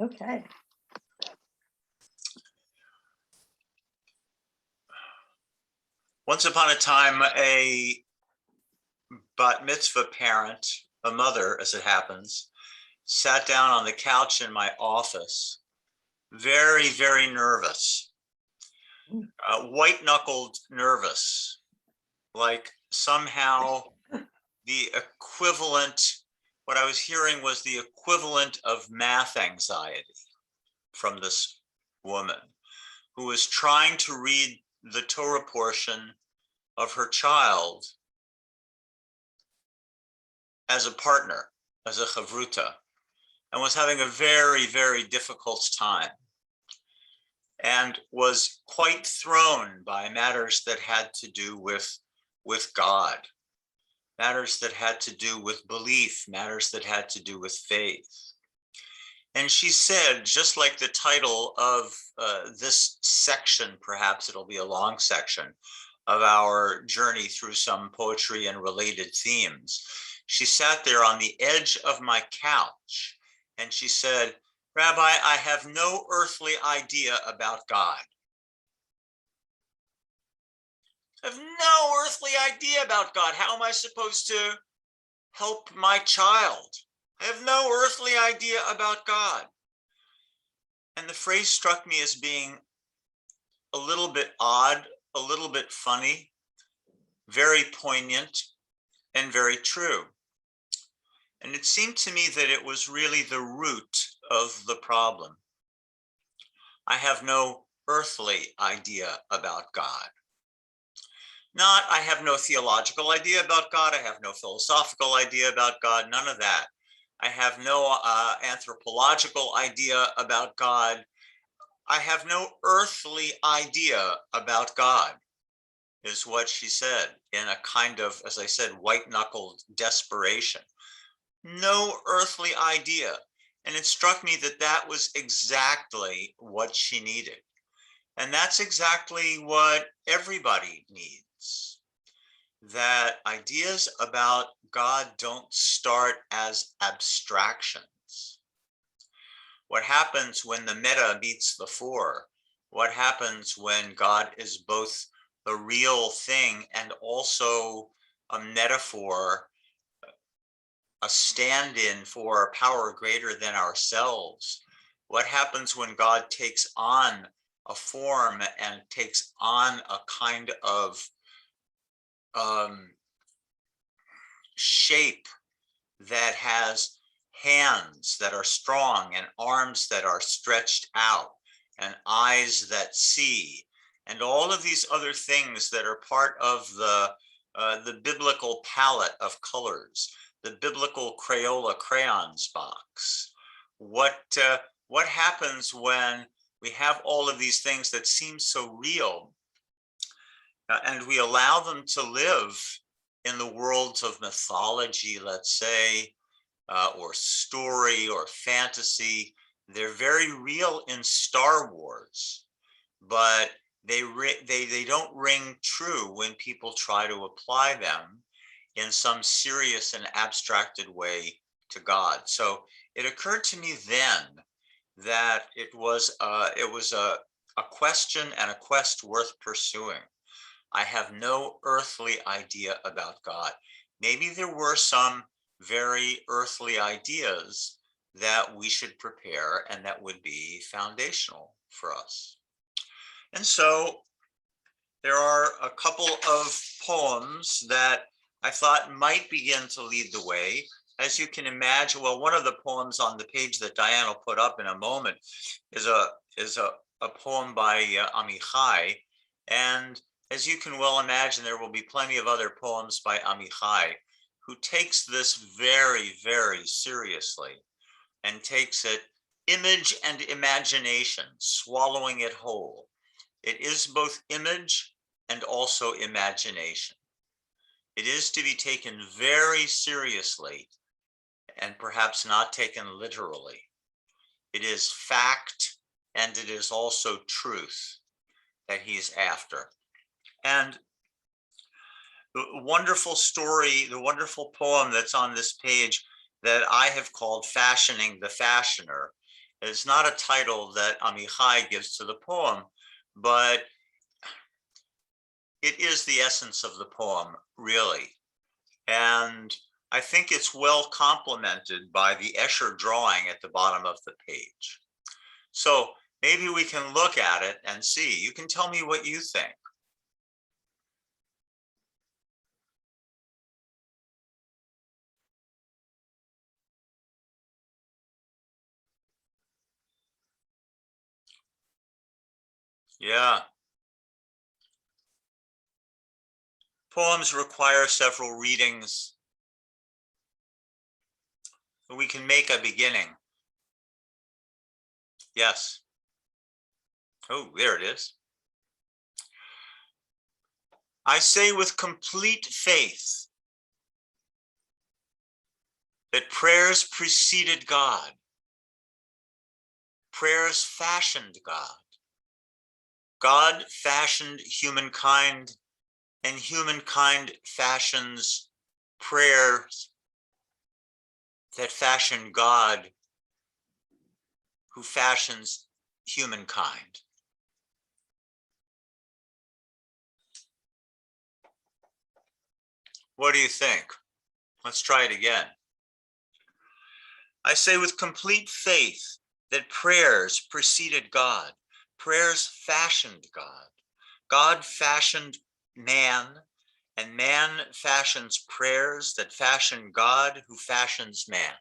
Okay. Once upon a time, a bat mitzvah parent, a mother as it happens, sat down on the couch in my office, very, very nervous, white-knuckled nervous, like somehow the equivalent, what I was hearing was the equivalent of math anxiety from this woman who was trying to read the Torah portion of her child as a partner, as a chavruta, and was having a very, very difficult time and was quite thrown by matters that had to do with God, matters that had to do with belief, matters that had to do with faith. And she said, just like the title of this section, perhaps it'll be a long section, of our journey through some poetry and related themes, she sat there on the edge of my couch and she said, "Rabbi, I have no earthly idea about God. I have no earthly idea about God. How am I supposed to help my child? I have no earthly idea about God." And the phrase struck me as being a little bit odd, a little bit funny, very poignant, and very true. And it seemed to me that it was really the root of the problem. I have no earthly idea about God. Not, I have no theological idea about God. I have no philosophical idea about God. None of that. I have no anthropological idea about God. I have no earthly idea about God, is what she said in a kind of, as I said, white-knuckled desperation. No earthly idea. And it struck me that that was exactly what she needed. And that's exactly what everybody needs. That ideas about God don't start as abstractions. What happens when the meta meets the for? What happens when God is both the real thing and also a metaphor, a stand-in for a power greater than ourselves? What happens when God takes on a form and takes on a kind of shape that has hands that are strong and arms that are stretched out and eyes that see, and all of these other things that are part of the biblical palette of colors, the biblical Crayola crayons box? What happens when we have all of these things that seem so real, and we allow them to live in the worlds of mythology, let's say, or story or fantasy? They're very real in Star Wars, but they don't ring true when people try to apply them in some serious and abstracted way to God. So it occurred to me then that it was a question and a quest worth pursuing. I have no earthly idea about God. Maybe there were some very earthly ideas that we should prepare and that would be foundational for us. And so there are a couple of poems that I thought might begin to lead the way. As you can imagine, well, one of the poems on the page that Diane will put up in a moment is a poem by Amichai. And as you can well imagine, there will be plenty of other poems by Amichai, who takes this very, very seriously and takes it image and imagination, swallowing it whole. It is both image and also imagination. It is to be taken very seriously and perhaps not taken literally. It is fact and it is also truth that he's after. And the wonderful story, the wonderful poem that's on this page that I have called Fashioning the Fashioner, It's not a title that Amichai gives to the poem, but it is the essence of the poem, really. And I think it's well complemented by the Escher drawing at the bottom of the page. So maybe we can look at it and see. You can tell me what you think. Yeah. Poems require several readings. We can make a beginning. Yes. Oh, there it is. I say with complete faith that prayers preceded God. Prayers fashioned God. God fashioned humankind, and humankind fashions prayers that fashion God, who fashions humankind. What do you think? Let's try it again. I say with complete faith that prayers preceded God. Prayers fashioned God. God fashioned man, and man fashions prayers that fashion God, who fashions man.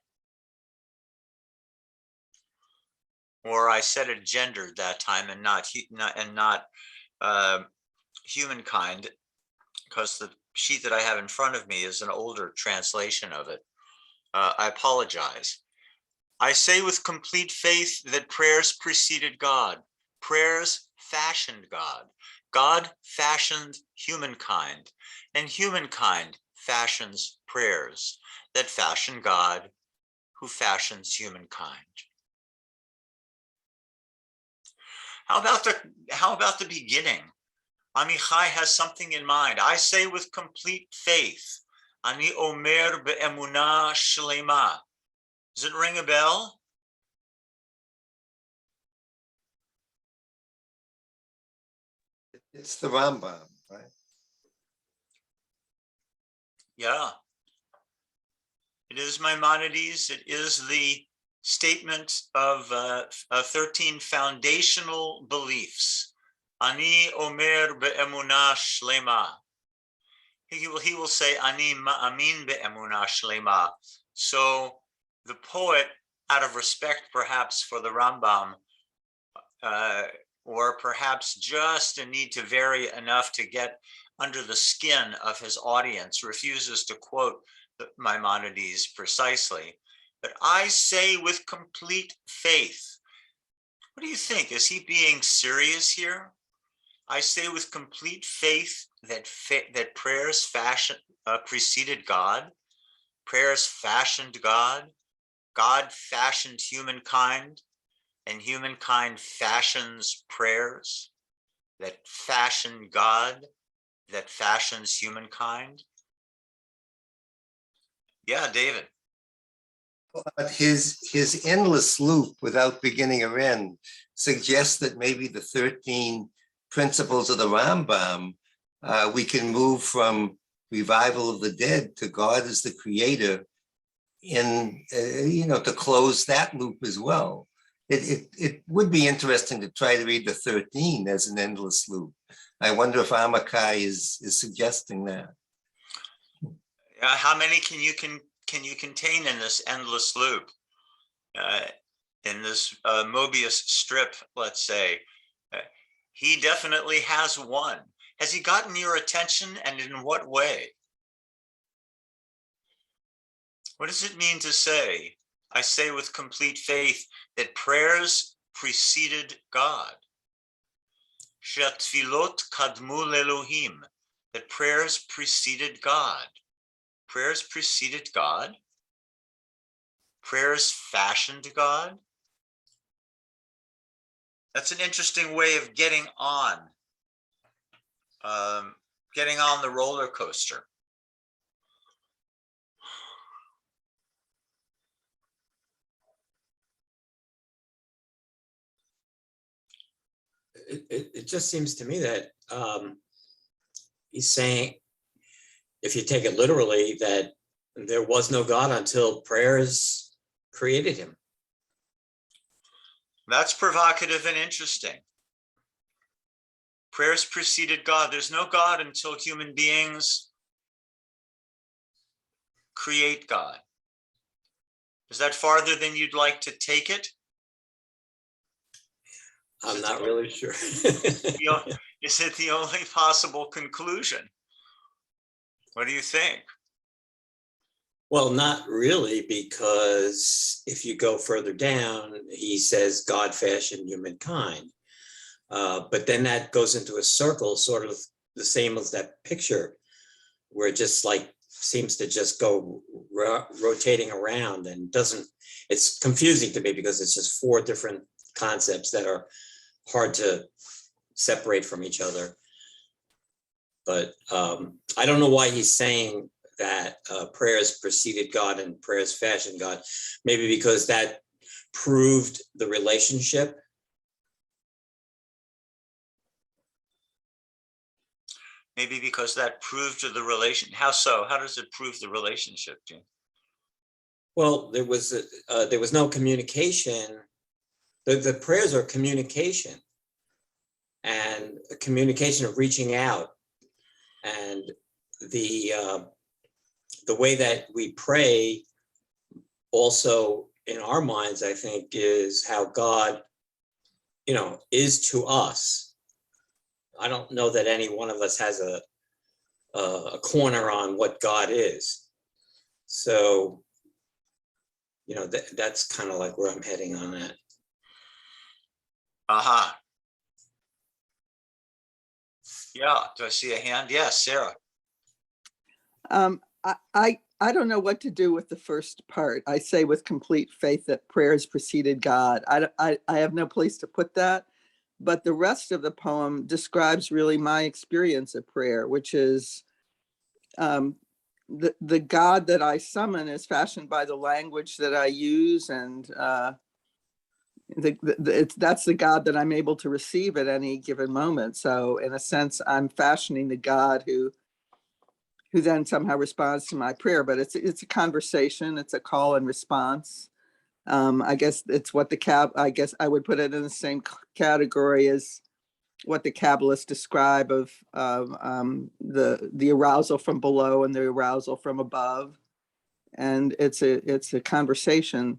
Or I said it gendered that time and not humankind, because the sheet that I have in front of me is an older translation of it. I apologize. I say with complete faith that prayers preceded God. Prayers fashioned God. God fashioned humankind, and humankind fashions prayers that fashion God, who fashions humankind. How about the beginning? Amichai has something in mind. I say with complete faith, Ani omer be'emunah shlema. Does it ring a bell? It's the Rambam, right? Yeah. It is Maimonides. It is the statement of 13 foundational beliefs. Ani omer be'emunah shlema. He will say, Ani ma'amin be'emunah shlema. So the poet, out of respect perhaps for the Rambam, or perhaps just a need to vary enough to get under the skin of his audience, refuses to quote Maimonides precisely. But I say with complete faith. What do you think? Is he being serious here? I say with complete faith that prayers preceded God. Prayers fashioned God. God fashioned humankind, and humankind fashions prayers that fashion God, that fashions humankind. Yeah, David. But his endless loop without beginning or end suggests that maybe the 13 principles of the Rambam, we can move from revival of the dead to God as the creator in, to close that loop as well. It would be interesting to try to read the 13 as an endless loop. I wonder if Amakai is suggesting that. How many can you contain in this endless loop? In this Mobius strip, let's say, he definitely has one. Has he gotten your attention, and in what way? What does it mean to say, I say with complete faith that prayers preceded God? Shatfilot kadmu Elohim, that prayers preceded God. Prayers preceded God. Prayers fashioned God. That's an interesting way of getting on the roller coaster. it just seems to me that he's saying, if you take it literally, that there was no God until prayers created him. That's provocative and interesting. Prayers preceded God. There's no God until human beings create God. Is that farther than you'd like to take it? I'm not really sure. Is it the only possible conclusion? What do you think? Well, not really, because if you go further down, he says God fashioned humankind. But then that goes into a circle, sort of the same as that picture, where it just like seems to just go rotating around and doesn't, it's confusing to me because it's just four different concepts that are hard to separate from each other. But I don't know why he's saying that prayers preceded God and prayers fashioned God. Maybe because that proved the relationship. Maybe because that proved the relation. How so? How does it prove the relationship, Jim? Well, there was no communication. The prayers are communication, and a communication of reaching out, and the way that we pray also in our minds, I think, is how God, is to us. I don't know that any one of us has a corner on what God is. So, that's kind of like where I'm heading on that. Aha. Yeah. Do I see a hand? Yes, Sarah. I don't know what to do with the first part. I say with complete faith that prayers preceded God. I have no place to put that. But the rest of the poem describes really my experience of prayer, which is the God that I summon is fashioned by the language that I use, and that's the God that I'm able to receive at any given moment. So in a sense, I'm fashioning the God who then somehow responds to my prayer. But it's a conversation, it's a call and response. I guess it's what I guess I would put it in the same category as what the Kabbalists describe of the arousal from below and the arousal from above, and it's a conversation.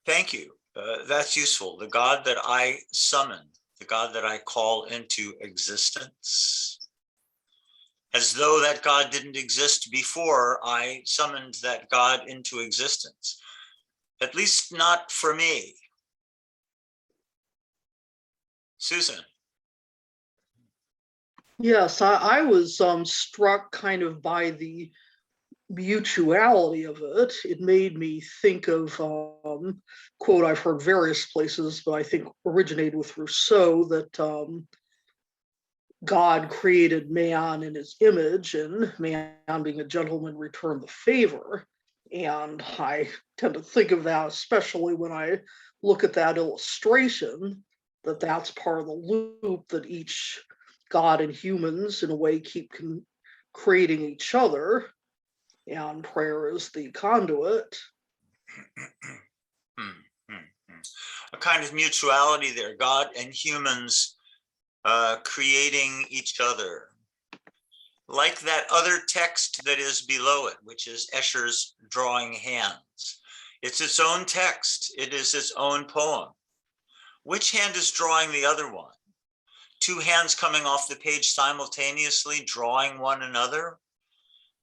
Thank you. That's useful. The God that I summon, the God that I call into existence, as though that God didn't exist before I summoned that God into existence, at least not for me. Susan. Yes, I was struck kind of by the mutuality of it. It made me think of quote I've heard various places, but I think originated with Rousseau, that God created man in his image, and man, being a gentleman, returned the favor. And I tend to think of that, especially when I look at that illustration, that's part of the loop that each God and humans, in a way, keep creating each other, and prayer is the conduit. A kind of mutuality there, God and humans creating each other. Like that other text that is below it, which is Escher's Drawing Hands. It's its own text. It is its own poem. Which hand is drawing the other one? Two hands coming off the page simultaneously, drawing one another?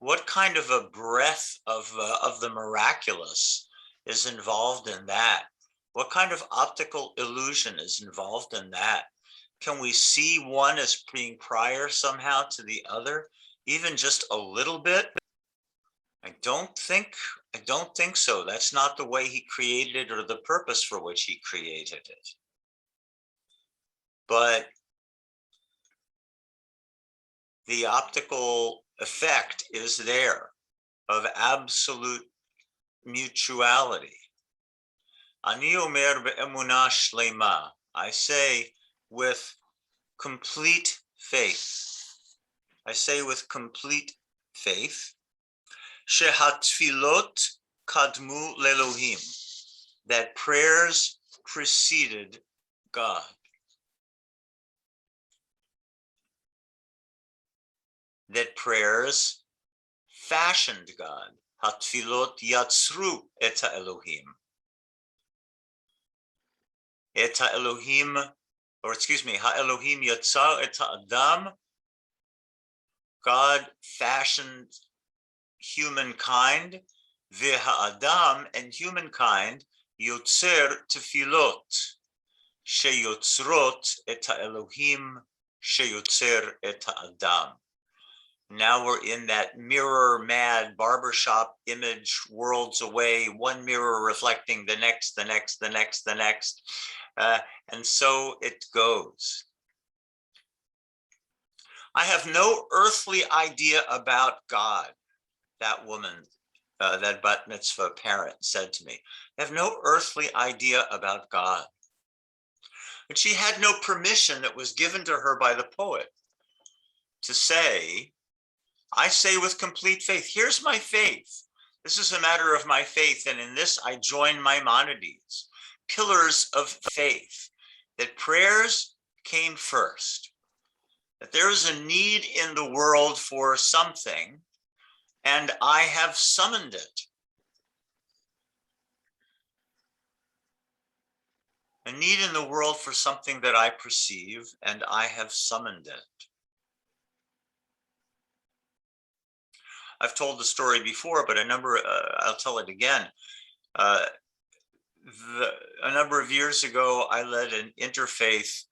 What kind of a breath of the miraculous is involved in that? What kind of optical illusion is involved in that? Can we see one as being prior somehow to the other, even just a little bit? I don't think so. That's not the way he created it or the purpose for which he created it. But the optical effect is there of absolute mutuality. Ani omer be'emunah shlema. I say with complete faith. I say with complete faith. Shehatfilot kadmu lelohim. That prayers preceded God. That prayers fashioned God. Hatfilot yatzru et Elohim. Et Elohim, or excuse me, Ha-Elohim yatzar et Adam. God fashioned humankind. Ve'ha-Adam, and humankind, yotzer tefilot. Sheyotzrot et Elohim, sheyotzer et Adam. Now we're in that mirror mad barbershop image, worlds away, one mirror reflecting the next, the next, the next, the next. And so it goes. I have no earthly idea about God, that woman, that bat mitzvah parent said to me. I have no earthly idea about God. But she had no permission that was given to her by the poet to say, I say with complete faith, here's my faith. This is a matter of my faith, and in this I join Maimonides, pillars of faith, that prayers came first, that there is a need in the world for something, and I have summoned it. A need in the world for something that I perceive, and I have summoned it. I've told the story before, but I'll tell it again. A number of years ago, I led an interfaith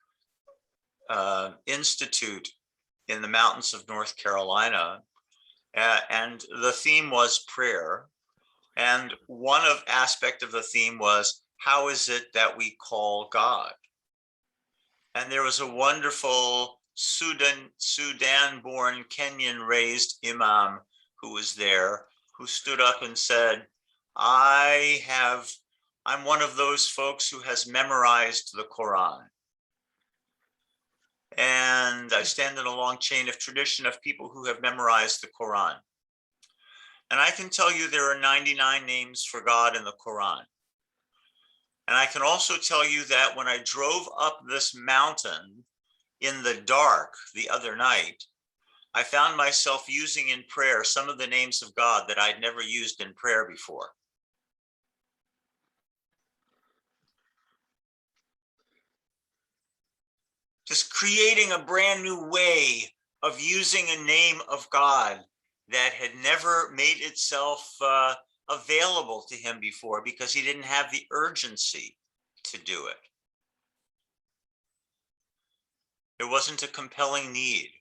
institute in the mountains of North Carolina, and the theme was prayer. And one aspect of the theme was, how is it that we call God? And there was a wonderful Sudan-born, Kenyan-raised imam who was there, who stood up and said, I'm one of those folks who has memorized the Quran. And I stand in a long chain of tradition of people who have memorized the Quran. And I can tell you there are 99 names for God in the Quran. And I can also tell you that when I drove up this mountain in the dark the other night, I found myself using in prayer some of the names of God that I'd never used in prayer before. Just creating a brand new way of using a name of God that had never made itself available to him before because he didn't have the urgency to do it. There wasn't a compelling need.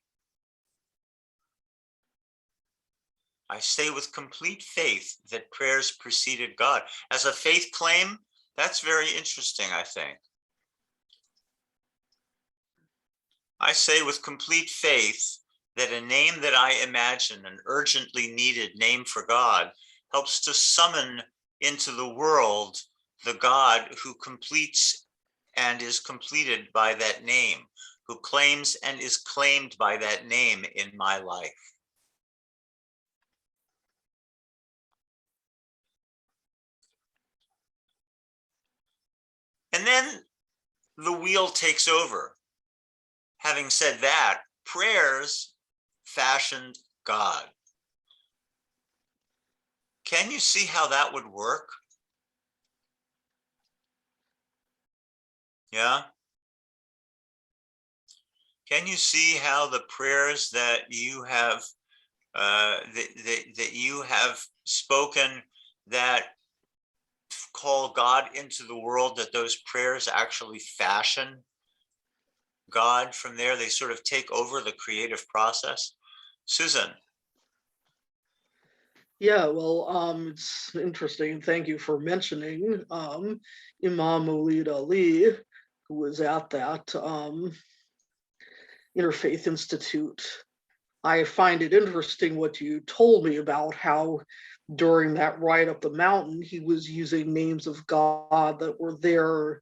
I say with complete faith that prayers preceded God. As a faith claim, that's very interesting, I think. I say with complete faith that a name that I imagine, an urgently needed name for God, helps to summon into the world the God who completes and is completed by that name, who claims and is claimed by that name in my life. And then the wheel takes over. Having said that, prayers fashioned God. Can you see how that would work? Yeah. Can you see how the prayers that you have that you have spoken that call God into the world, that those prayers actually fashion God from there? They sort of take over the creative process. Susan. Yeah, well, it's interesting. Thank you for mentioning Imam Mulid Ali, who was at that Interfaith Institute. I find it interesting what you told me about how during that ride up the mountain, he was using names of God that were there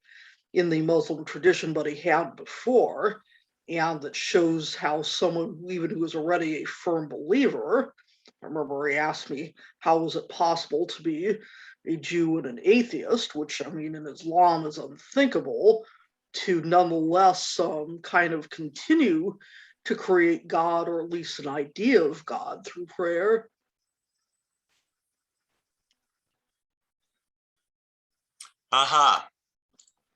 in the Muslim tradition, but he had before. And that shows how someone, even who was already a firm believer, I remember he asked me, how was it possible to be a Jew and an atheist, which I mean, in Islam is unthinkable, to nonetheless kind of continue to create God, or at least an idea of God, through prayer. Aha.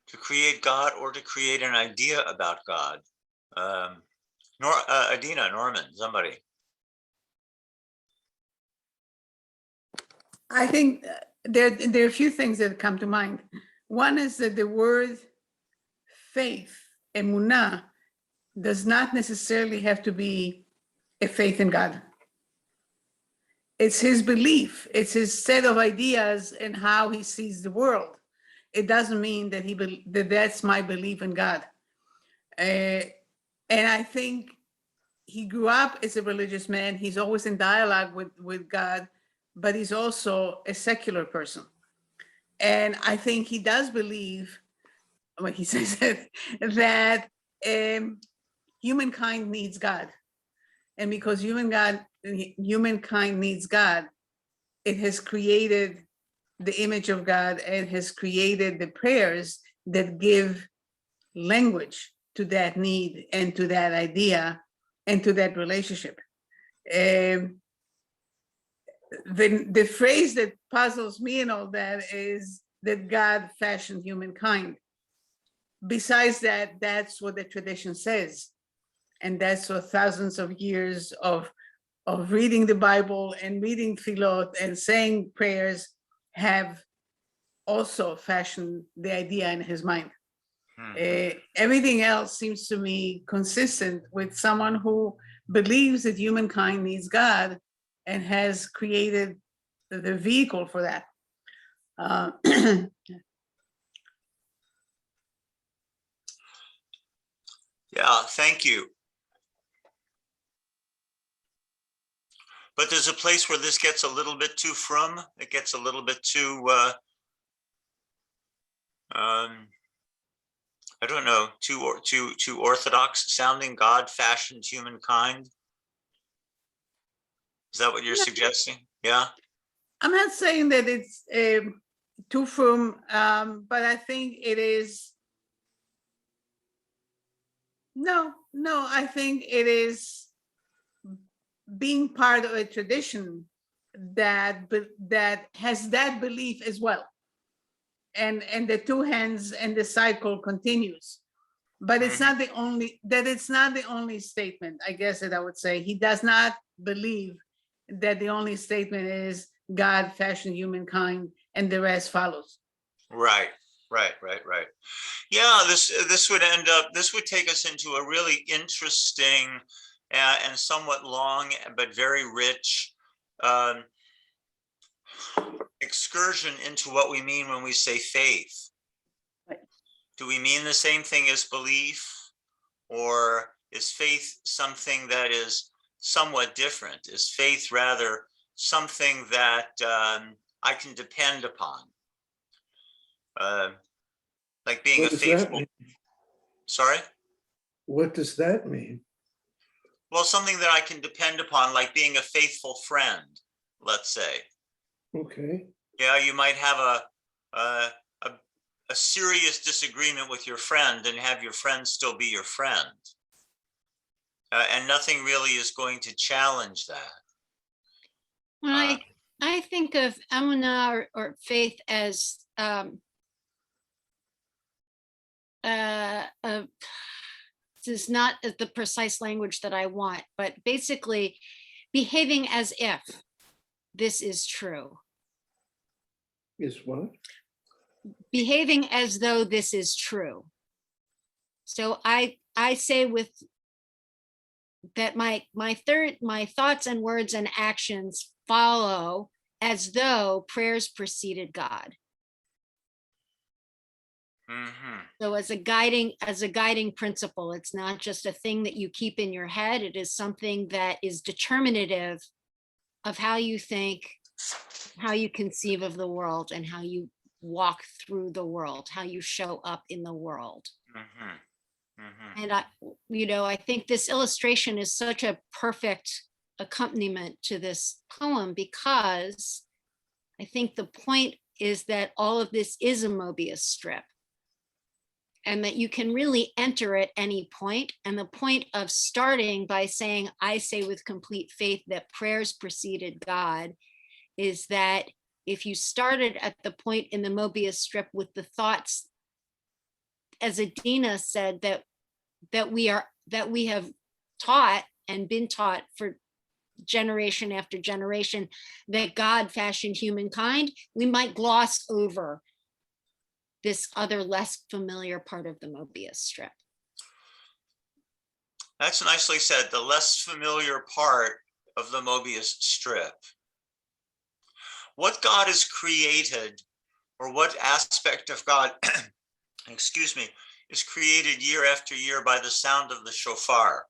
To create God or to create an idea about God. Adina, Norman, somebody. I think there are a few things that come to mind. One is that the word faith, emunah, does not necessarily have to be a faith in God. It's his belief. It's his set of ideas and how he sees the world. It doesn't mean that that's my belief in God. And I think he grew up as a religious man. He's always in dialogue with God, but he's also a secular person. And I think he does believe, when he says that humankind needs God. And because humankind needs God, it has created the image of God and has created the prayers that give language to that need and to that idea and to that relationship. The phrase that puzzles me and all that is that God fashioned humankind. Besides that, that's what the tradition says. And that's what thousands of years of reading the Bible and reading Philot and saying prayers have also fashioned the idea in his mind. Everything else seems to me consistent with someone who believes that humankind needs God and has created the vehicle for that. Yeah, thank you. But there's a place where this gets a little bit too frum. It gets a little bit too, I don't know, too orthodox sounding. God fashioned humankind. Is that what you're suggesting? Yeah. I'm not saying that it's too frum, but I think it is. No, I think it is being part of a tradition that has that belief as well. And the two hands and the cycle continues. But it's not the only statement, I guess, that I would say. He does not believe that the only statement is God fashioned humankind and the rest follows. Right. Yeah, this would take us into a really interesting and somewhat long but very rich excursion into what we mean when we say faith. Right. Do we mean the same thing as belief, or is faith something that is somewhat different? Is faith rather something that I can depend upon? Like being a faithful. Sorry? What does that mean? Well, something that I can depend upon, like being a faithful friend, let's say. Okay. Yeah, you might have a serious disagreement with your friend and have your friend still be your friend. And nothing really is going to challenge that. Well, I think of emunah or faith as this is not the precise language that I want, but basically behaving as if this is true. Is what? Behaving as though this is true. So I say with that my thoughts and words and actions follow as though prayers preceded God. Mm-hmm. So as a guiding principle, it's not just a thing that you keep in your head. It is something that is determinative of how you think how you conceive of the world and how you walk through the world, how you show up in the world. Mhm. Mhm. And I think this illustration is such a perfect accompaniment to this poem, because I think the point is that all of this is a Mobius strip, and that you can really enter at any point. And the point of starting by saying, I say with complete faith that prayers preceded God, is that if you started at the point in the Mobius strip with the thoughts, as Adina said, that we have taught and been taught for generation after generation, that God fashioned humankind, we might gloss over this other less familiar part of the Mobius strip. That's nicely said. The less familiar part of the Mobius strip. What God has created, or what aspect of God, excuse me, is created year after year by the sound of the shofar.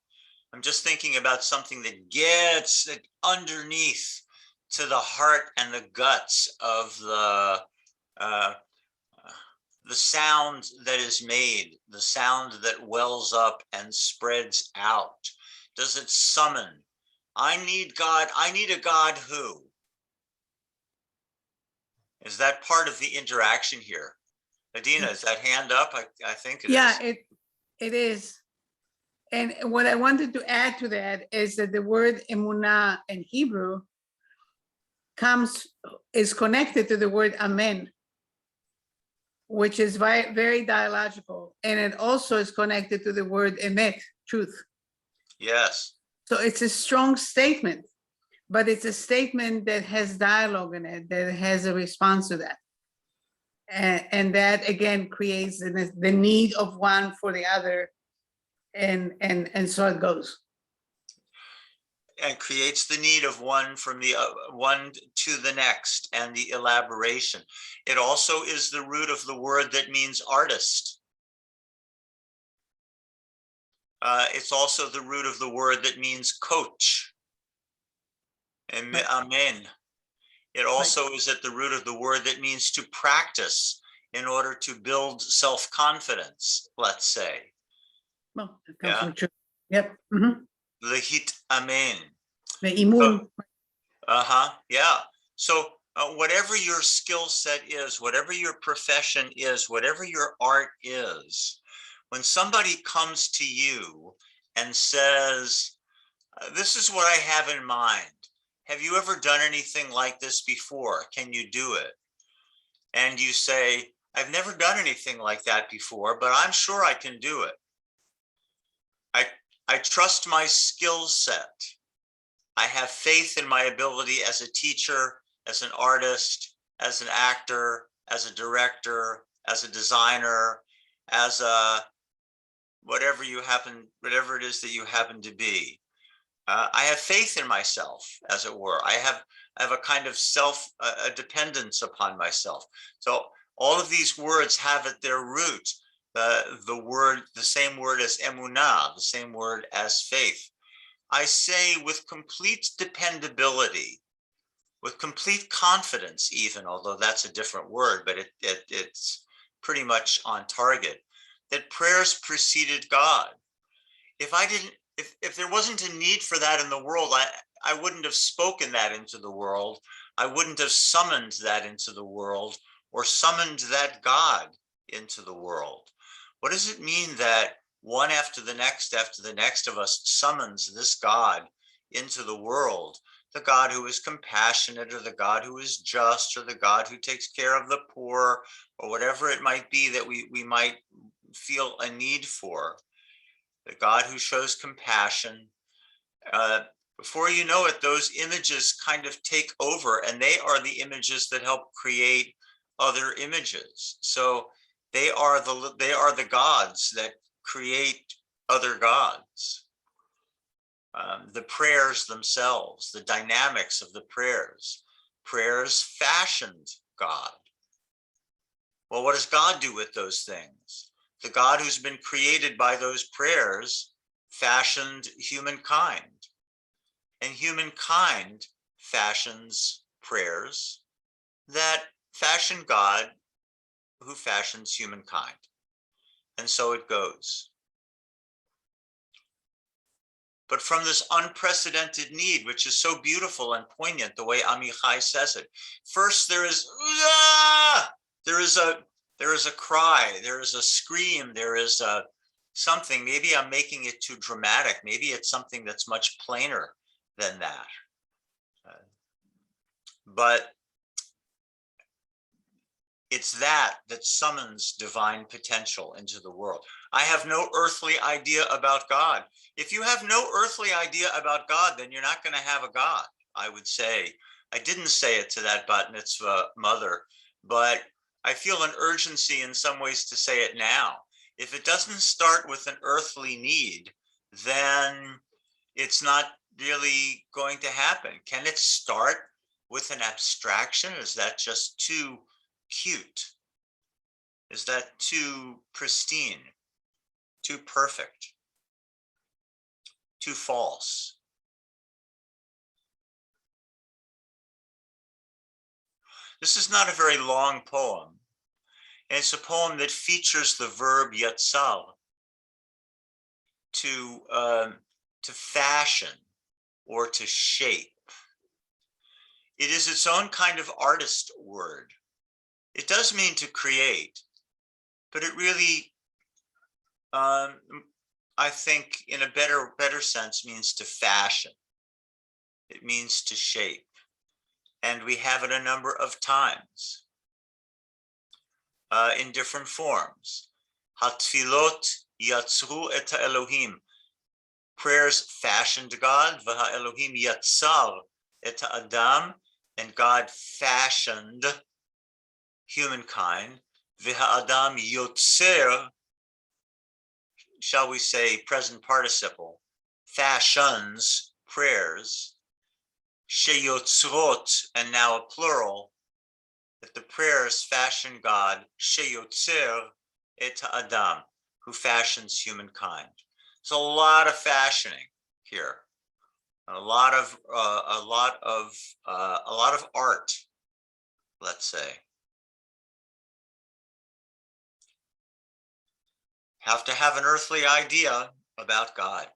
I'm just thinking about something that gets underneath to the heart and the guts of the sound that is made, the sound that wells up and spreads out. Does it summon? I need God. I need a God who. Is that part of the interaction here? Adina, is that hand up? I think it is. Yeah, it is. And what I wanted to add to that is that the word emunah in Hebrew is connected to the word amen, which is very, very dialogical. And it also is connected to the word emet, truth. Yes. So it's a strong statement, but it's a statement that has dialogue in it, that has a response to that. And that again creates the need of one for the other. And so it goes. And creates the need of one from the one to the next, and the elaboration. It also is the root of the word that means artist. It's also the root of the word that means coach. And amen. It also is at the root of the word that means to practice in order to build self-confidence, let's say. Well, it comes from truth. Yep. Mhm. The hit amen. The imun. Yeah. So whatever your skill set is, whatever your profession is, whatever your art is, when somebody comes to you and says, this is what I have in mind. Have you ever done anything like this before? Can you do it? And you say, I've never done anything like that before, but I'm sure I can do it. I trust my skill set. I have faith in my ability as a teacher, as an artist, as an actor, as a director, as a designer, as a whatever it is that you happen to be. I have faith in myself, as it were. I have a kind of a dependence upon myself. So all of these words have at their root the same word as emunah, the same word as faith. I say with complete dependability, with complete confidence, even, although that's a different word, but it's pretty much on target, that prayers preceded God. If there wasn't a need for that in the world, I wouldn't have spoken that into the world. I wouldn't have summoned that into the world, or summoned that God into the world. What does it mean that one after the next of us summons this God into the world? The God who is compassionate, or the God who is just, or the God who takes care of the poor, or whatever it might be that we might feel a need for. The God who shows compassion. Before you know it, those images kind of take over, and they are the images that help create other images. So they are the gods that create other gods. The prayers themselves, the dynamics of the prayers. Prayers fashioned God. Well, what does God do with those things? The God who's been created by those prayers fashioned humankind. And humankind fashions prayers that fashion God who fashions humankind. And so it goes. But from this unprecedented need, which is so beautiful and poignant, the way Amichai says it, first there is a cry, there is a scream, there is a something. Maybe I'm making it too dramatic. Maybe it's something that's much plainer than that. But it's that summons divine potential into the world. I have no earthly idea about God. If you have no earthly idea about God, then you're not going to have a God, I would say. I didn't say it to that bat mitzvah mother, but I feel an urgency in some ways to say it now. If it doesn't start with an earthly need, then it's not really going to happen. Can it start with an abstraction? Is that just too cute? Is that too pristine, too perfect, too false? This is not a very long poem. And it's a poem that features the verb yatzar, to fashion or to shape. It is its own kind of artist word. It does mean to create, but it really, I think in a better sense, means to fashion. It means to shape. And we have it a number of times in different forms. Hatfilot yatzru et Elohim. Prayers fashioned God. V'ha Elohim yatzar et Adam. And God fashioned humankind. V'ha Adam yotzer, shall we say present participle, fashions prayers. Sheyotzrot, and now a plural, that the prayers fashion God, sheyotzer et Adam, who fashions humankind. It's a lot of fashioning here, a lot of art, let's say. Have to have an earthly idea about God.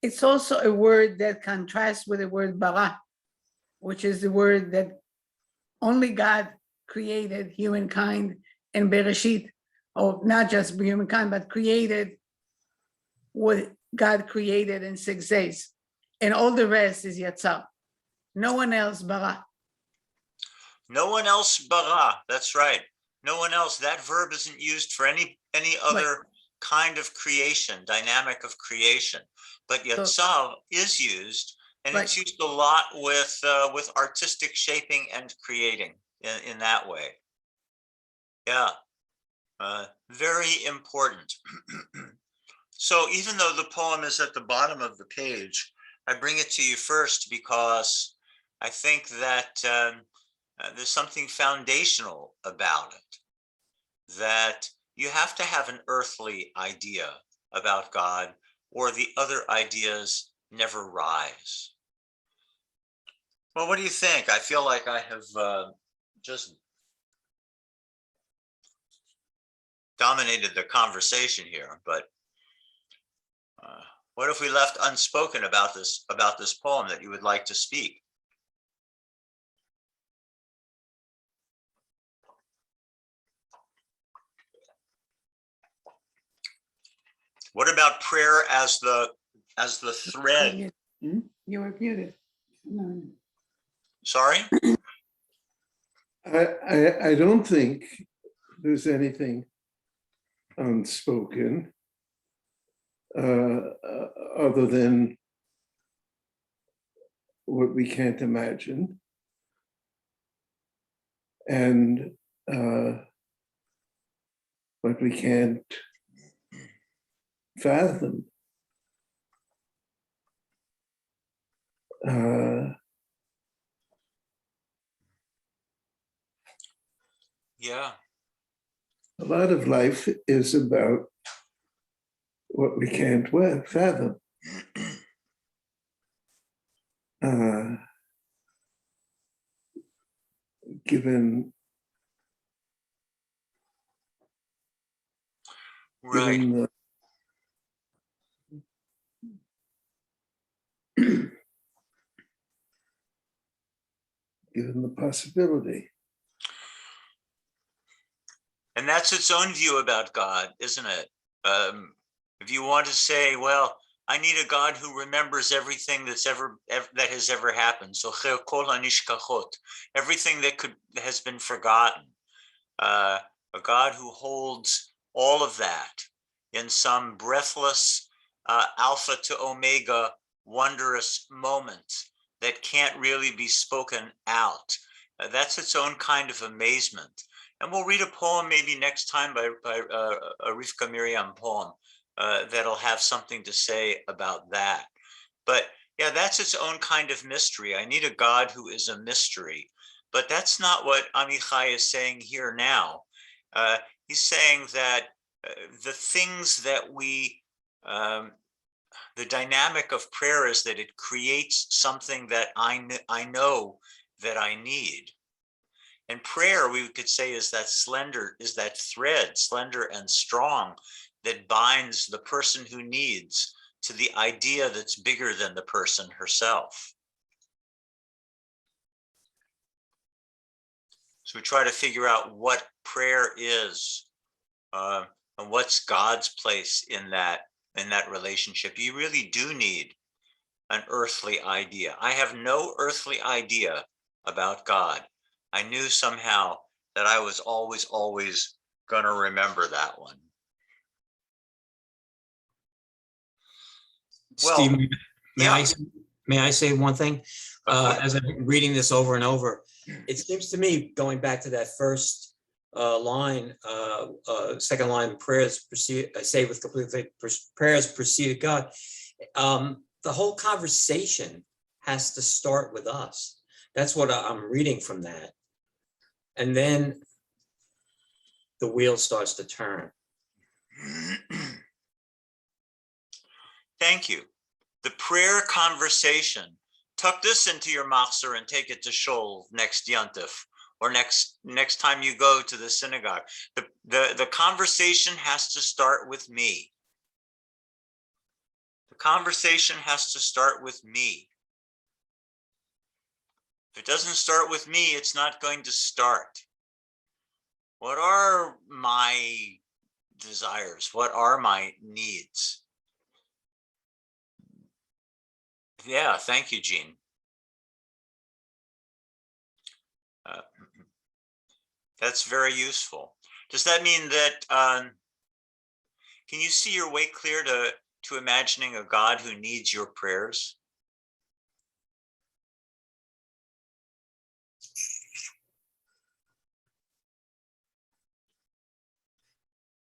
It's also a word that contrasts with the word bara, which is the word that only God created humankind in Bereshit, or not just humankind, but created what God created in 6 days. And all the rest is yatzar. No one else bara. No one else bara, that's right. No one else. That verb isn't used for any other kind of creation, dynamic of creation. But yatzar is used, and it's used a lot with artistic shaping and creating in that way. Yeah, very important. So even though the poem is at the bottom of the page, I bring it to you first because I think that there's something foundational about it, that you have to have an earthly idea about God, or the other ideas never rise. Well, what do you think? I feel like I have just dominated the conversation here, but what if we left unspoken about this poem that you would like to speak? What about prayer as the thread? You were muted. No. Sorry? I don't think there's anything unspoken other than what we can't imagine, and what we can't fathom. Yeah. A lot of life is about what we can't fathom. given Right. given the given the possibility. And that's its own view about God, isn't it? If you want to say, well, I need a God who remembers everything that has ever happened. So everything that has been forgotten. A God who holds all of that in some breathless alpha to omega wondrous moment that can't really be spoken out. That's its own kind of amazement. And we'll read a poem maybe next time by a Rivka Miriam poem that'll have something to say about that. But yeah, that's its own kind of mystery. I need a God who is a mystery. But that's not what Amichai is saying here now. He's saying that the things that the dynamic of prayer is that it creates something that I know that I need. And prayer, we could say, is that thread, slender and strong, that binds the person who needs to the idea that's bigger than the person herself. So we try to figure out what prayer is and what's God's place in that relationship. You really do need an earthly idea. I have no earthly idea about God. I knew somehow that I was always going to remember that one. Well, Steve, may I say one thing? As I'm reading this over and over, it seems to me, going back to that first line, second line, prayers proceed, I say with complete faith, prayers preceded God. The whole conversation has to start with us. That's what I'm reading from that. And then the wheel starts to turn. Thank you. The prayer conversation. Tuck this into your machzor and take it to shul next Yontif or next time you go to the synagogue. The conversation has to start with me. The conversation has to start with me. If it doesn't start with me, it's not going to start. What are my desires? What are my needs? Yeah, thank you, Jean. That's very useful. Does that mean that, can you see your way clear to imagining a God who needs your prayers?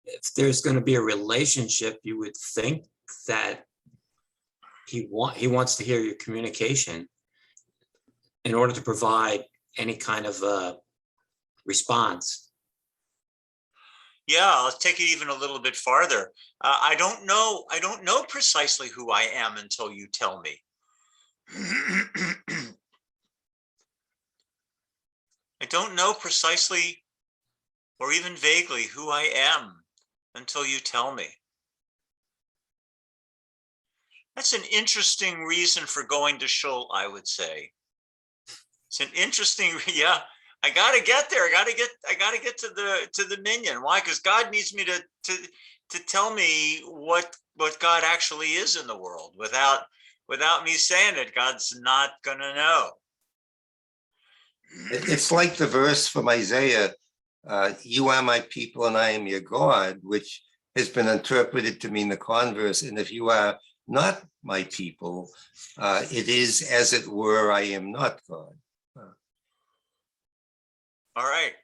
If there's going to be a relationship, you would think that he wants to hear your communication in order to provide any kind of response. Yeah, let's take it even a little bit farther. I don't know precisely who I am until you tell me. I don't know precisely or even vaguely who I am until you tell me. That's an interesting reason for going to shul, I would say. It's an interesting, yeah. I gotta get there. I gotta get to the minyan. Why? Because God needs me to tell me what God actually is in the world. Without me saying it, God's not gonna know. It's like the verse from Isaiah, you are my people and I am your God, which has been interpreted to mean the converse. And if you are not my people, it is as it were, I am not God. All right.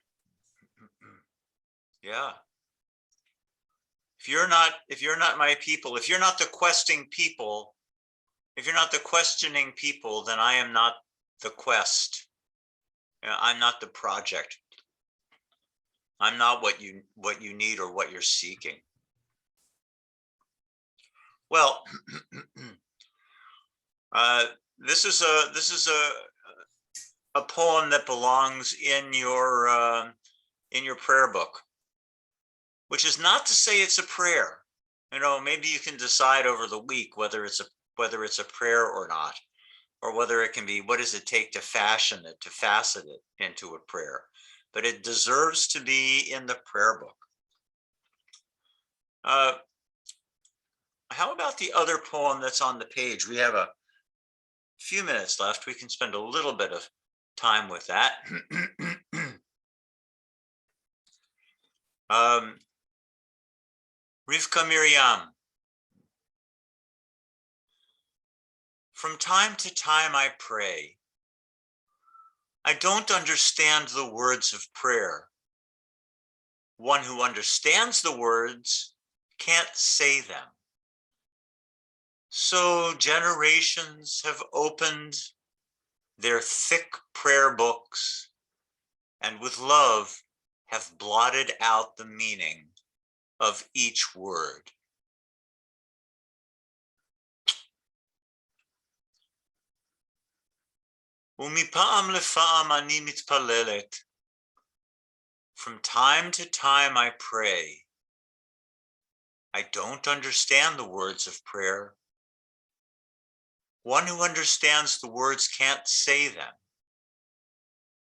Yeah. If you're not my people, if you're not the questing people, if you're not the questioning people, then I am not the quest. I'm not the project. I'm not what you need or what you're seeking. Well, this is a poem that belongs in your prayer book, which is not to say it's a prayer. You know, maybe you can decide over the week whether it's a prayer or not, or whether it can be, what does it take to fashion it, to facet it into a prayer? But it deserves to be in the prayer book. How about the other poem that's on the page? We have a few minutes left. We can spend a little bit of time with that. Rivka Miriam. From time to time I pray. I don't understand the words of prayer. One who understands the words can't say them. So generations have opened their thick prayer books and with love have blotted out the meaning of each word. ומפעם לפעם אני מתפללת. From time to time I pray. I don't understand the words of prayer. One who understands the words can't say them.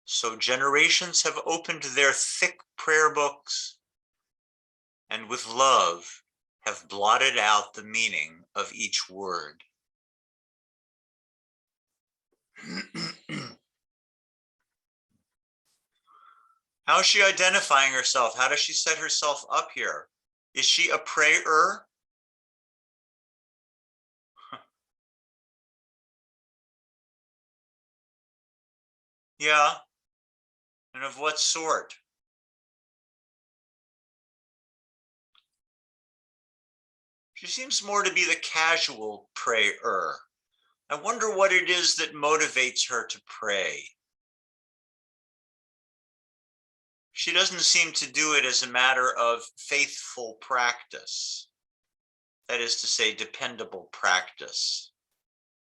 So generations have opened their thick prayer books and with love have blotted out the meaning of each word. How is she identifying herself? How does she set herself up here? Is she a prayer? Yeah. And of what sort? She seems more to be the casual prayer. I wonder what it is that motivates her to pray. She doesn't seem to do it as a matter of faithful practice. That is to say, dependable practice.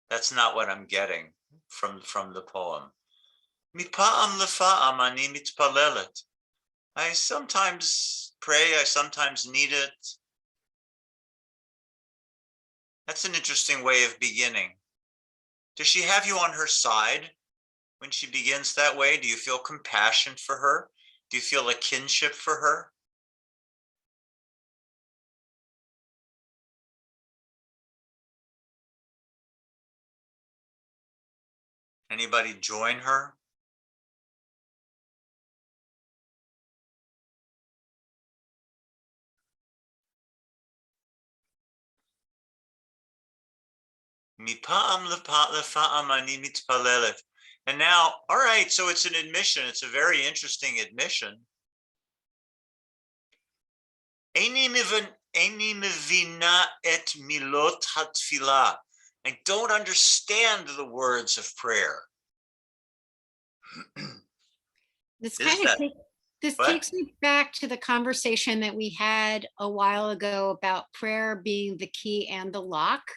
That's not what I'm getting from the poem. Mipa'am lefa'am ani mitpalelet. I sometimes pray, I sometimes need it. That's an interesting way of beginning. Does she have you on her side when she begins that way? Do you feel compassion for her? Do you feel a kinship for her? Anybody join her? Mipa'am lefa'am ani mitpalelet. And now, all right, so it's an admission. It's a very interesting admission. Eini mevina et milot hatfilah. I don't understand the words of prayer. This Is kind that- of this what? takes me back to the conversation that we had a while ago about prayer being the key and the lock.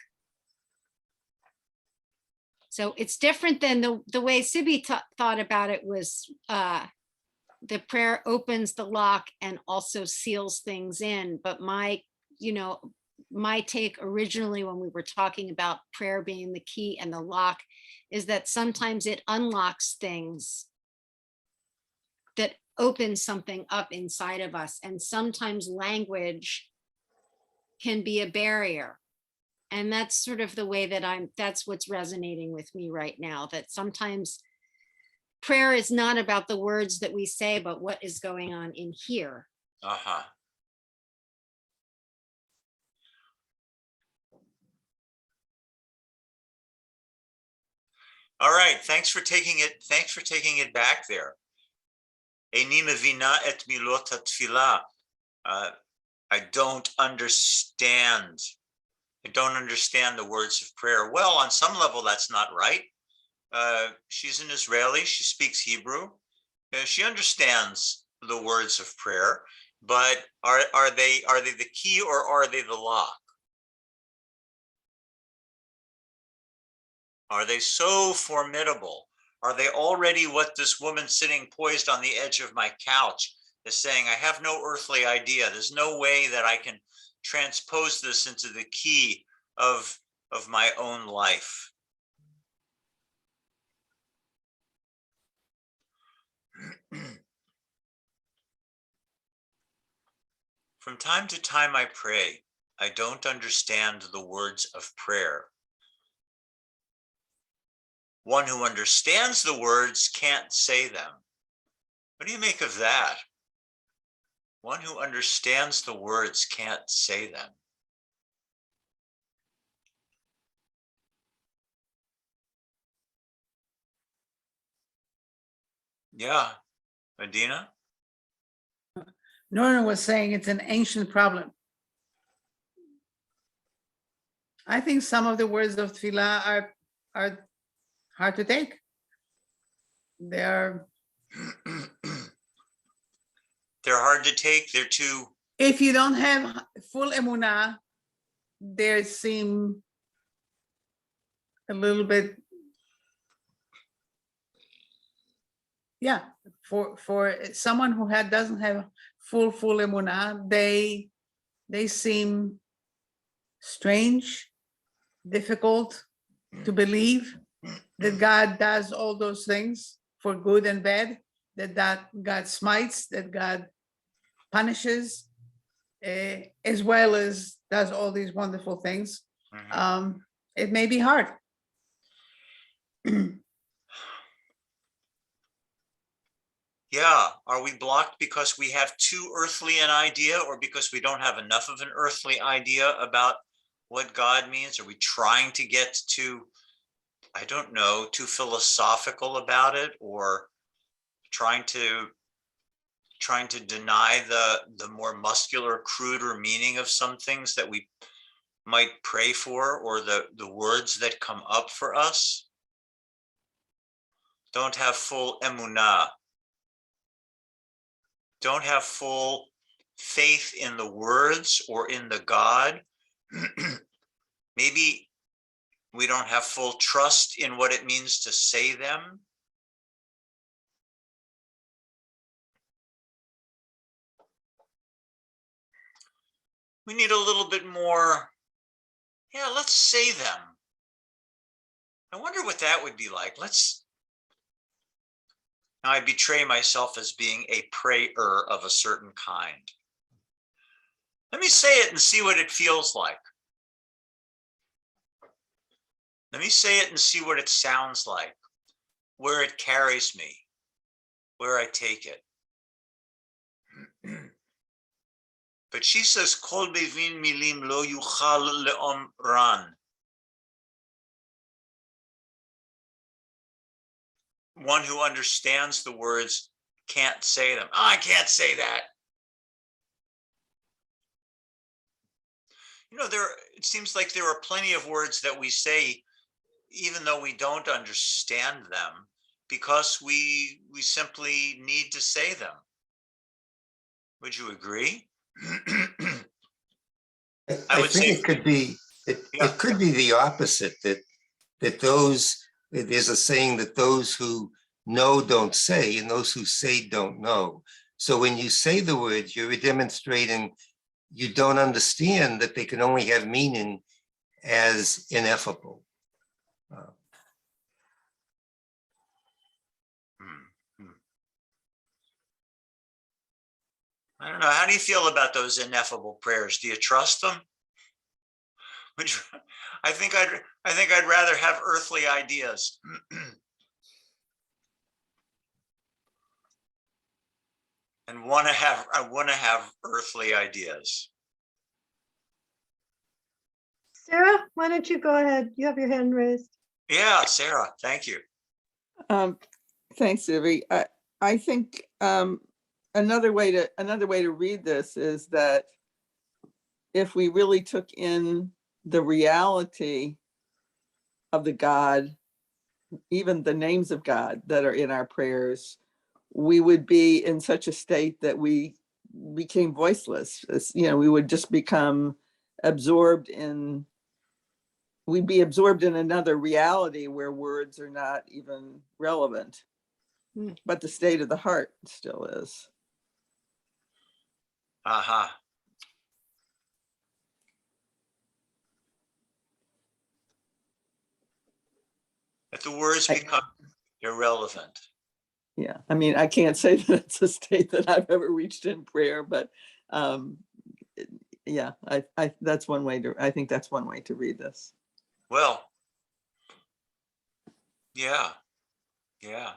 So it's different than the way Sibi thought about it was the prayer opens the lock and also seals things in. But my take originally when we were talking about prayer being the key and the lock is that sometimes it unlocks things that open something up inside of us. And sometimes language can be a barrier. And that's sort of the way that that's what's resonating with me right now, that sometimes prayer is not about the words that we say, but what is going on in here. Uh-huh. All right, thanks for taking it back there. Eini mevina et milot hatfilah. I don't understand. I don't understand the words of prayer. Well, on some level, that's not right. She's an Israeli. She speaks Hebrew. She understands the words of prayer, but are they the key or are they the lock? Are they so formidable? Are they already what this woman sitting poised on the edge of my couch is saying? I have no earthly idea. There's no way that I can transpose this into the key of my own life. From time to time I pray. I don't understand the words of prayer. One who understands the words can't say them. What do you make of that? One who understands the words can't say them. Yeah, Medina? Norman was saying it's an ancient problem. I think some of the words of tefillah are hard to take. They're hard to take. They're too. If you don't have full emunah, they seem a little bit. Yeah, for someone who doesn't have full emunah, they seem strange, difficult to believe that God does all those things for good and bad, that God smites, that God punishes, as well as does all these wonderful things. It may be hard. Yeah, are we blocked because we have too earthly an idea, or because we don't have enough of an earthly idea about what God means? Are we trying to get to, I don't know, too philosophical about it, or trying to deny the more muscular, cruder meaning of some things that we might pray for, or the words that come up for us? Don't have full emunah. Don't have full faith in the words or in the God. Maybe we don't have full trust in what it means to say them. We need a little bit more. Yeah, let's say them. I wonder what that would be like. Now I betray myself as being a prayer of a certain kind. Let me say it and see what it feels like. Let me say it and see what it sounds like, where it carries me, where I take it. But she says, Kol bevin milim lo yuchal leomran. One who understands the words can't say them. Oh, I can't say that. You know, it seems like there are plenty of words that we say, even though we don't understand them, because we simply need to say them. Would you agree? I would think it could be the opposite, that there's a saying that those who know don't say, and those who say don't know. So when you say the words, you're demonstrating you don't understand that they can only have meaning as ineffable. I don't know. How do you feel about those ineffable prayers? Do you trust them? I think I'd rather have earthly ideas. And I want to have earthly ideas. Sarah, why don't you go ahead? You have your hand raised. Yeah, Sarah, thank you. Thanks, Ivy. I think another way to read this is that if we really took in the reality of the God, even the names of God that are in our prayers, we would be in such a state that we became voiceless. We would just become absorbed in we'd be absorbed in another reality where words are not even relevant. Hmm. But the state of the heart still is. Aha. That the words become irrelevant. Yeah, I mean, I can't say that it's a state that I've ever reached in prayer, but yeah, I that's one way to, I think that's one way to read this. Well, yeah, yeah.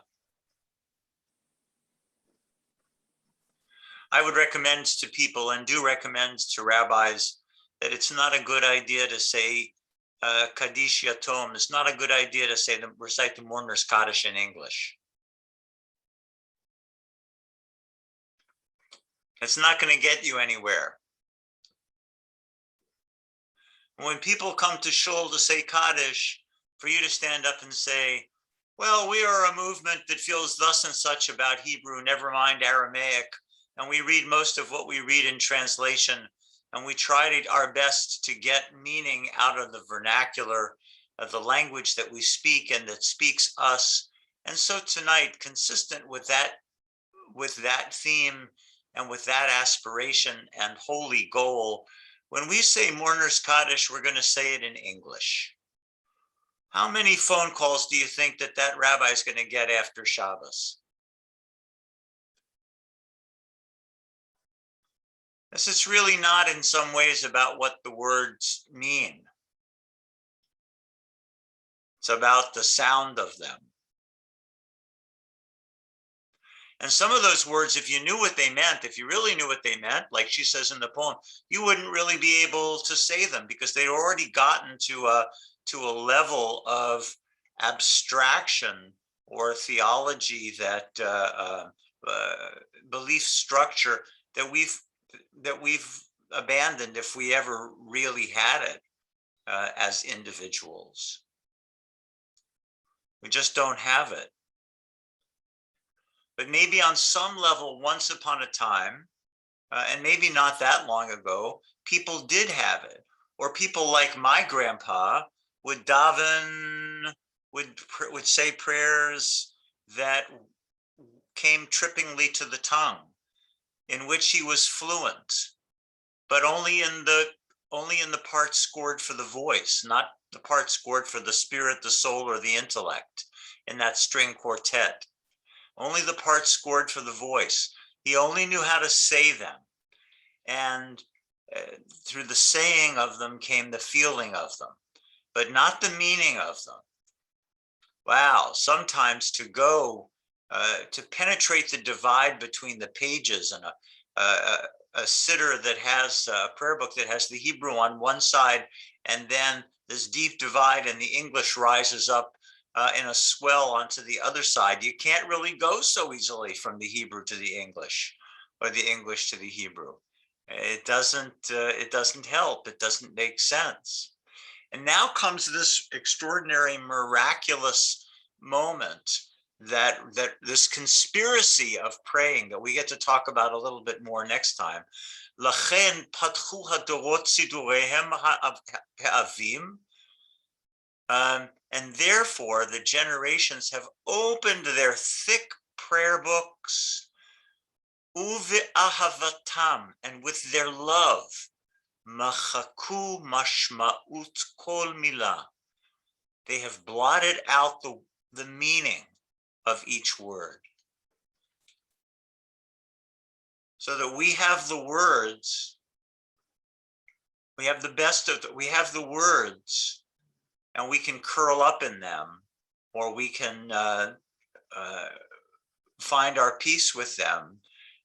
I would recommend to people, and do recommend to rabbis, that it's not a good idea to say Kaddish Yatom. It's not a good idea to say recite the Mourner's Kaddish in English. It's not going to get you anywhere. When people come to shul to say Kaddish, for you to stand up and say, well, we are a movement that feels thus and such about Hebrew, never mind Aramaic, and we read most of what we read in translation, and we try our best to get meaning out of the vernacular of the language that we speak and that speaks us. And so tonight, consistent with that theme and with that aspiration and holy goal, when we say Mourner's Kaddish, we're going to say it in English. How many phone calls do you think that rabbi is going to get after Shabbos? It's really not in some ways about what the words mean. It's about the sound of them. And some of those words, if you knew what they meant, if you really knew what they meant, like she says in the poem, you wouldn't really be able to say them because they'd already gotten to a level of abstraction or theology, that belief structure that we've abandoned if we ever really had it as individuals. We just don't have it. But maybe on some level, once upon a time, and maybe not that long ago, people did have it. Or people like my grandpa would daven, would say prayers that came trippingly to the tongue, in which he was fluent, but only in the part scored for the voice, not the part scored for the spirit, the soul, or the intellect in that string quartet. Only the parts scored for the voice. He only knew how to say them. And through the saying of them came the feeling of them, but not the meaning of them. Wow, sometimes to go, to penetrate the divide between the pages, and a siddur that has a prayer book that has the Hebrew on one side, and then this deep divide and the English rises up in a swell onto the other side. You can't really go so easily from the Hebrew to the English, or the English to the Hebrew. It doesn't help. It doesn't make sense. And now comes this extraordinary, miraculous moment, that this conspiracy of praying that we get to talk about a little bit more next time. Lachen patchu hadorot sidurehem ha'avim. And therefore, the generations have opened their thick prayer books, uve ahavatam, and with their love, machaku mashmaut kol milah. They have blotted out the meaning of each word, so that we have the words. We have the best of we have the words. And we can curl up in them, or we can find our peace with them.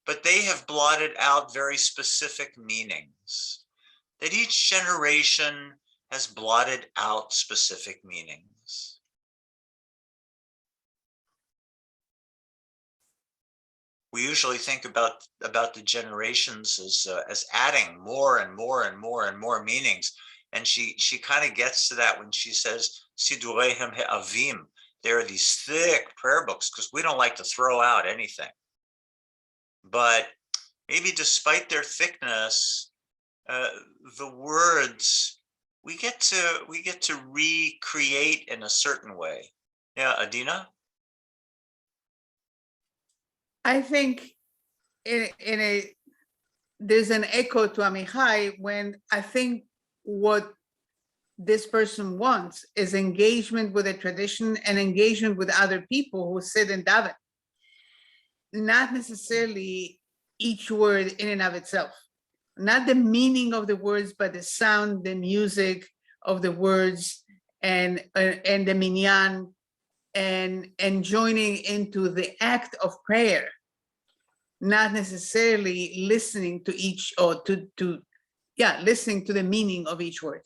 But they have blotted out very specific meanings, that each generation has blotted out specific meanings. We usually think about the generations as adding more and more and more and more meanings. And she kind of gets to that when she says, Sidurehem he'avim. There are these thick prayer books, because we don't like to throw out anything. But maybe despite their thickness, the words, we get to recreate in a certain way. Yeah, Adina? I think there's an echo to Amichai when I think what this person wants is engagement with a tradition and engagement with other people who sit and daven, not necessarily each word in and of itself, not the meaning of the words, but the sound, the music of the words, and the minyan, and joining into the act of prayer, not necessarily listening to each or listening to the meaning of each word,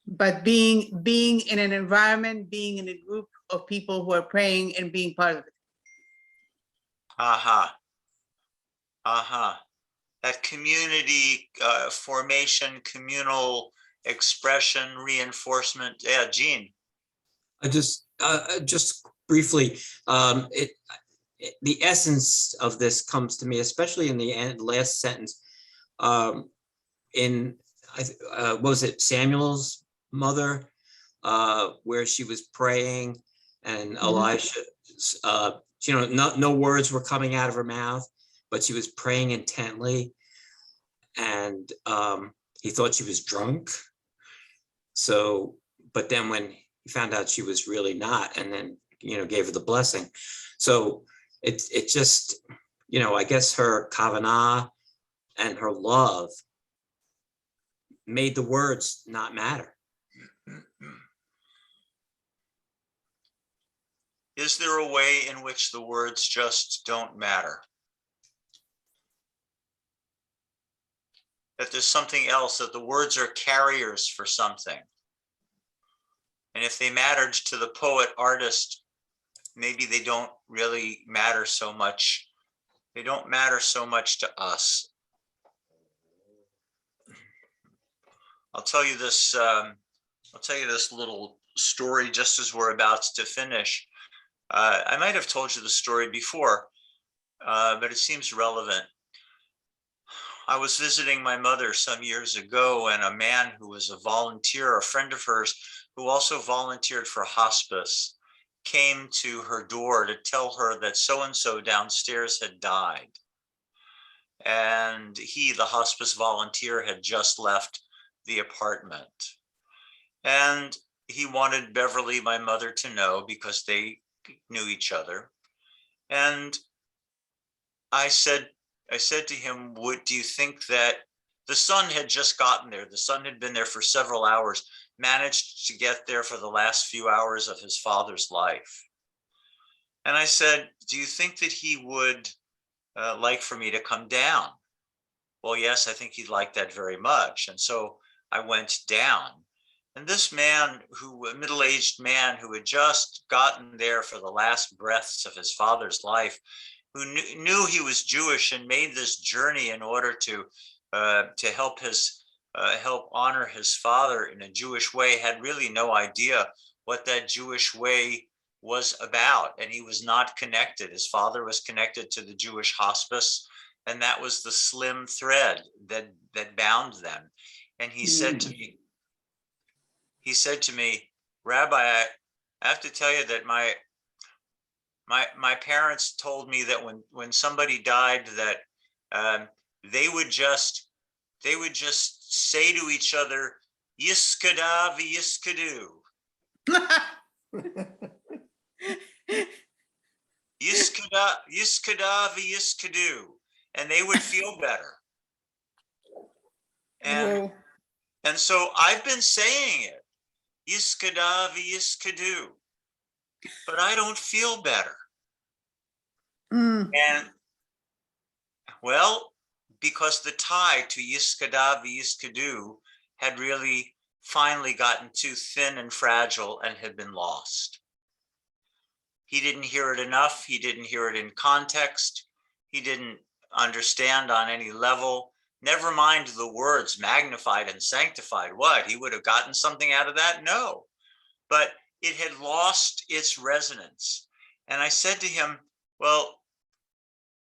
but being in an environment, being in a group of people who are praying and being part of it. Aha. Aha. That community formation, communal expression, reinforcement. Yeah, Gene. I just briefly, the essence of this comes to me, especially in the last sentence. In what was it, Samuel's mother, where she was praying, and Elisha, no words were coming out of her mouth, but she was praying intently, and he thought she was drunk. So, but then when he found out she was really not, and then gave her the blessing. So it just, I guess her kavanah and her love made the words not matter. Is there a way in which the words just don't matter? That there's something else, that the words are carriers for something. And if they mattered to the poet artist, maybe they don't really matter so much. They don't matter so much to us. I'll tell you this little story just as we're about to finish. I might have told you the story before, but it seems relevant. I was visiting my mother some years ago, and a man who was a volunteer, a friend of hers, who also volunteered for hospice, came to her door to tell her that so-and-so downstairs had died. And he, the hospice volunteer, had just left the apartment. And he wanted Beverly, my mother, to know because they knew each other. And I said to him, do you think that the son had just gotten there? The son had been there for several hours, managed to get there for the last few hours of his father's life. And I said, do you think that he would like for me to come down? Well, yes, I think he'd like that very much. And so I went down. And this man, a middle-aged man who had just gotten there for the last breaths of his father's life, who knew he was Jewish and made this journey in order to help honor his father in a Jewish way, had really no idea what that Jewish way was about, and he was not connected. His father was connected to the Jewish hospice, and that was the slim thread that bound them. And he said to me, Rabbi, I have to tell you that my parents told me that when somebody died, that they would just say to each other, Yiskada v'yiskadu. Yiskada v'yiskadu. And they would feel better. And so I've been saying it, Yiskada v'yiskadu, but I don't feel better. And well, because the tie to Yiskada v'yiskadu had really finally gotten too thin and fragile and had been lost. He didn't hear it enough. He didn't hear it in context. He didn't understand on any level. Never mind the words magnified and sanctified. What? He would have gotten something out of that? No. But it had lost its resonance. And I said to him, well,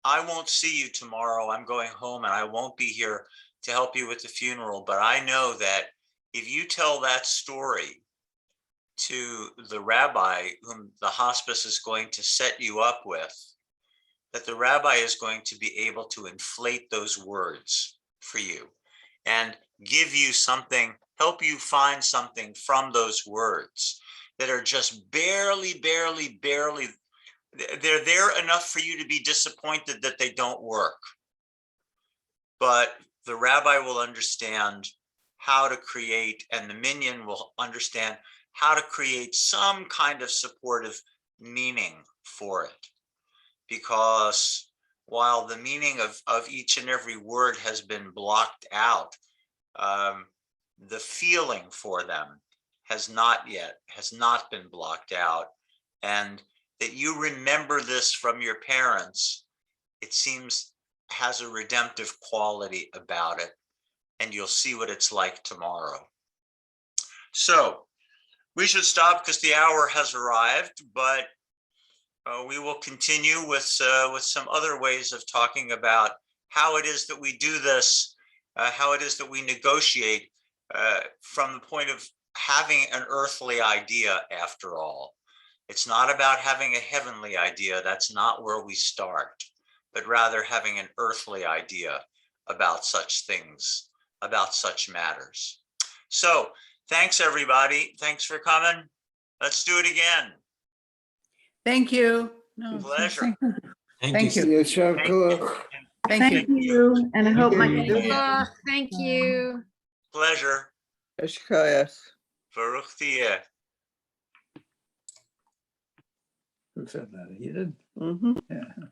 I won't see you tomorrow. I'm going home and I won't be here to help you with the funeral. But I know that if you tell that story to the rabbi whom the hospice is going to set you up with, that the rabbi is going to be able to inflate those words for you and give you something, help you find something from those words that are just barely, they're there enough for you to be disappointed that they don't work. But the rabbi will understand how to create, and the minyan will understand how to create some kind of supportive meaning for it. Because while the meaning of each and every word has been blocked out, the feeling for them has not been blocked out. And that you remember this from your parents, it seems has a redemptive quality about it, and you'll see what it's like tomorrow. So we should stop because the hour has arrived, but we will continue with some other ways of talking about how it is that we do this, how it is that we negotiate from the point of having an earthly idea after all. It's not about having a heavenly idea. That's not where we start, but rather having an earthly idea about such things, about such matters. So thanks, everybody. Thanks for coming. Let's do it again. Thank you. No, Pleasure. Thank you. Yashar Koach. Thank you. Thank you. And I hope my. Thank you. Oh, thank you. Pleasure. Eshkoyach. Baruch Tieh. Who said that? He did? Mhm. Yeah.